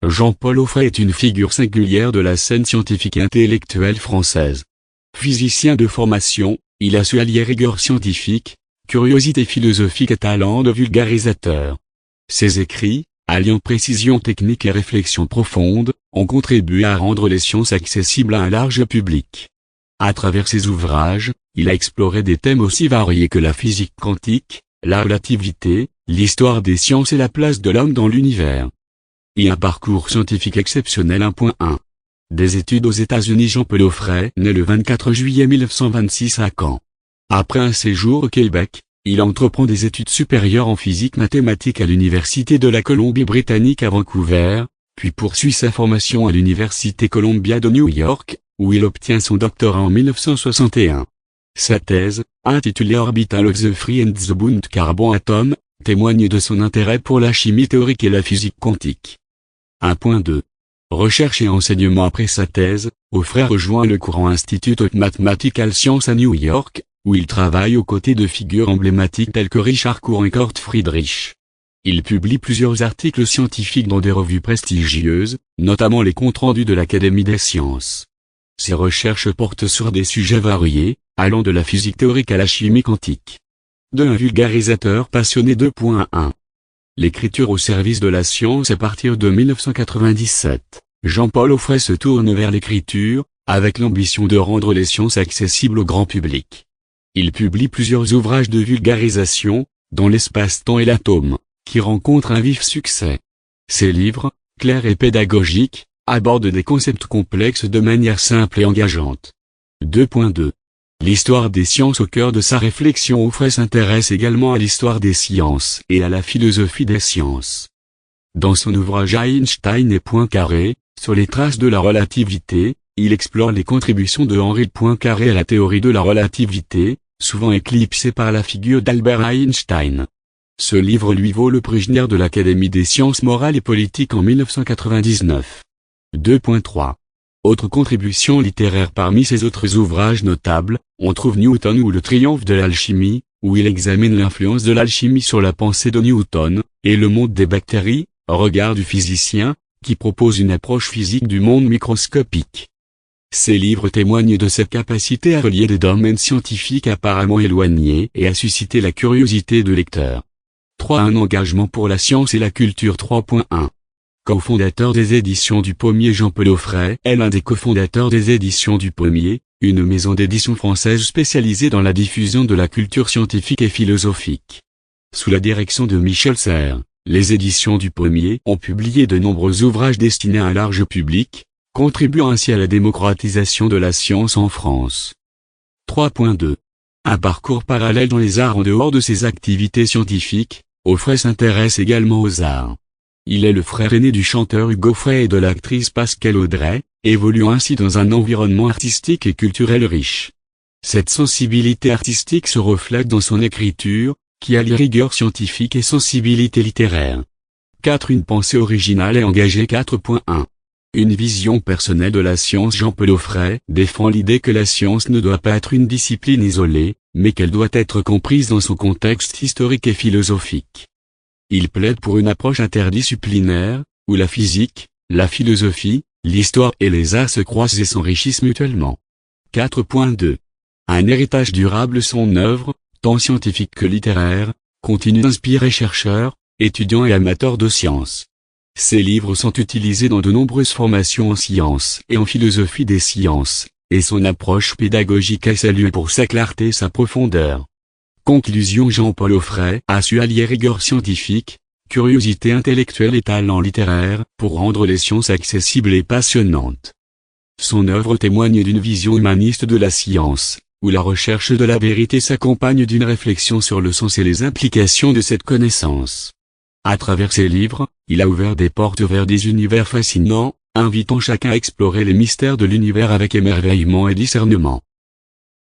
Jean-Paul Auffray est une figure singulière de la scène scientifique et intellectuelle française. Physicien de formation, il a su allier rigueur scientifique, curiosité philosophique et talent de vulgarisateur. Ses écrits, alliant précision technique et réflexion profonde, ont contribué à rendre les sciences accessibles à un large public. À travers ses ouvrages, il a exploré des thèmes aussi variés que la physique quantique, la relativité, l'histoire des sciences et la place de l'homme dans l'univers. Et un parcours scientifique exceptionnel. 1.1. Des études aux États-Unis. Jean-Paul Auffray naît le 24 juillet 1926 à Caen. Après un séjour au Québec, il entreprend des études supérieures en physique mathématique à l'Université de la Colombie-Britannique à Vancouver, puis poursuit sa formation à l'Université Columbia de New York, où il obtient son doctorat en 1961. Sa thèse, intitulée Orbital of the Free and the Bound Carbon Atom, témoigne de son intérêt pour la chimie théorique et la physique quantique. 1.2. Recherche et enseignement. Après sa thèse, Auffray rejoint le courant Institute of Mathematical Science à New York, où il travaille aux côtés de figures emblématiques telles que Richard Courant et Kurt Friedrich. Il publie plusieurs articles scientifiques dans des revues prestigieuses, notamment les comptes rendus de l'Académie des sciences. Ses recherches portent sur des sujets variés, allant de la physique théorique à la chimie quantique. Un vulgarisateur passionné. 2.1. L'écriture au service de la science. À partir de 1997, Jean-Paul Auffray se tourne vers l'écriture, avec l'ambition de rendre les sciences accessibles au grand public. Il publie plusieurs ouvrages de vulgarisation, dont L'espace-temps et l'atome, qui rencontrent un vif succès. Ses livres, clairs et pédagogiques, abordent des concepts complexes de manière simple et engageante. 2.2. L'histoire des sciences. Au cœur de sa réflexion, Auffray s'intéresse également à l'histoire des sciences et à la philosophie des sciences. Dans son ouvrage Einstein et Poincaré, sur les traces de la relativité, il explore les contributions de Henri Poincaré à la théorie de la relativité, souvent éclipsée par la figure d'Albert Einstein. Ce livre lui vaut le prix Gnier de l'Académie des sciences morales et politiques en 1999. 2.3. Autre contribution littéraire. Parmi ses autres ouvrages notables, on trouve Newton ou le triomphe de l'alchimie, où il examine l'influence de l'alchimie sur la pensée de Newton, et le monde des bactéries, regard du physicien, qui propose une approche physique du monde microscopique. Ces livres témoignent de cette capacité à relier des domaines scientifiques apparemment éloignés et à susciter la curiosité de lecteurs. 3. Un engagement pour la science et la culture. 3.1. Cofondateur des éditions du Pommier. Jean-Paul Auffray est l'un des cofondateurs des éditions du Pommier, une maison d'édition française spécialisée dans la diffusion de la culture scientifique et philosophique. Sous la direction de Michel Serres, les éditions du Pommier ont publié de nombreux ouvrages destinés à un large public, contribuant ainsi à la démocratisation de la science en France. 3.2. Un parcours parallèle dans les arts. En dehors de ses activités scientifiques, Auffray s'intéresse également aux arts. Il est le frère aîné du chanteur Hugues Auffray et de l'actrice Pascale Audrey, évoluant ainsi dans un environnement artistique et culturel riche. Cette sensibilité artistique se reflète dans son écriture, qui allie rigueur scientifique et sensibilité littéraire. 4. Une pensée originale et engagée. 4.1. Une vision personnelle de la science. Jean-Paul Auffray défend l'idée que la science ne doit pas être une discipline isolée, mais qu'elle doit être comprise dans son contexte historique et philosophique. Il plaide pour une approche interdisciplinaire, où la physique, la philosophie, l'histoire et les arts se croisent et s'enrichissent mutuellement. 4.2. Un héritage durable. Son œuvre, tant scientifique que littéraire, continue d'inspirer chercheurs, étudiants et amateurs de sciences. Ses livres sont utilisés dans de nombreuses formations en sciences et en philosophie des sciences, et son approche pédagogique est saluée pour sa clarté et sa profondeur. Conclusion. Jean-Paul Auffray a su allier rigueur scientifique, curiosité intellectuelle et talent littéraire pour rendre les sciences accessibles et passionnantes. Son œuvre témoigne d'une vision humaniste de la science, où la recherche de la vérité s'accompagne d'une réflexion sur le sens et les implications de cette connaissance. À travers ses livres, il a ouvert des portes vers des univers fascinants, invitant chacun à explorer les mystères de l'univers avec émerveillement et discernement.